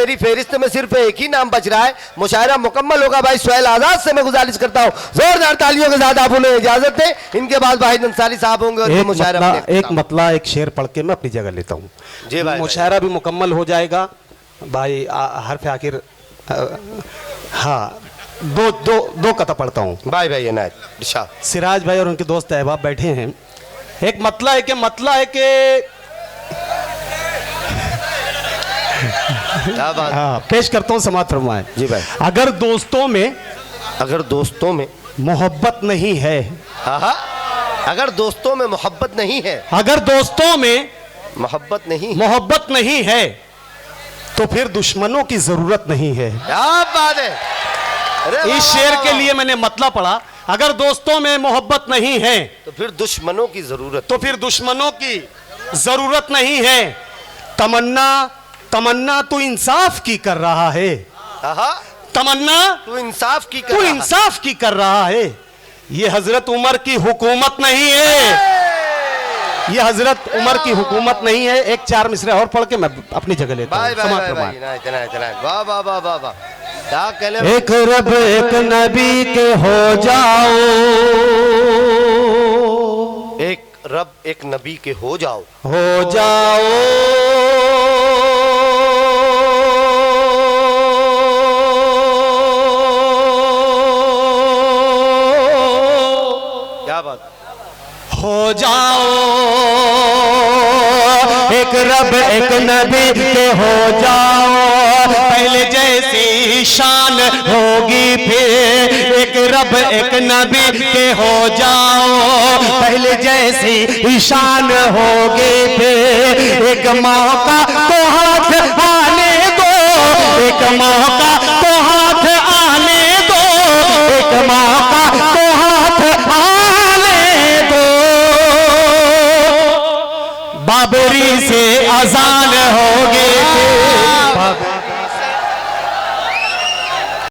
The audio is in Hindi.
मेरी फेरिस्त में सिर्फ एक ही नाम बच रहा है, मुशायरा मुकम्मल होगा। भाई सुहेल आजाद से मैं गुजारिश करता हूँ जोरदार तालियों के साथ आप उन्हें इजाजत दें। इनके बाद वाहिद अंसारी साहब होंगे और एक मुशायरा मतला एक शेर पढ़ के मैं अपनी जगह लेता हूँ। जी भाई, मुशायरा भी मुकम्मल हो जाएगा भाई। हरफ आखिर हाँ, दो कथा पढ़ता हूँ भाई भाई इनायत शाह। सिराज भाई और उनके दोस्त अहबाब बैठे हैं। एक मतला है कि क्या बात। हाँ, पेश करता हूँ, समाअत फरमाएं। जी भाई। अगर दोस्तों में मोहब्बत नहीं है, अगर दोस्तों में मोहब्बत नहीं है, अगर दोस्तों में मोहब्बत नहीं है तो फिर दुश्मनों की जरूरत नहीं है। क्या बात है। इस शेर के लिए मैंने मतला पढ़ा, अगर दोस्तों में मोहब्बत नहीं है तो फिर दुश्मनों की जरूरत नहीं है। तमन्ना तू इंसाफ की कर रहा है, तमन्ना तू इंसाफ की कर रहा है। ये हजरत उमर की हुकूमत नहीं है, ये हजरत उमर की हुकूमत नहीं है। एक चार मिसरे और पढ़ के मैं अपनी जगह लेता हूं। वाह वाह वाह वाह वाह। एक रब एक नबी के हो जाओ, एक रब एक नबी के हो जाओ, क्या बात। हो जाओ, एक रब एक नबी के हो जाओ, पहले जैसी शान होगी फिर। एक रब एक नबी के हो जाओ, पहले जैसी शान होगी फिर। एक मौका तो हाथ आने दो, एक मौका तो हाथ आने दो, एक मौका तो हाथ आने दो। बाबरी से अजान होगी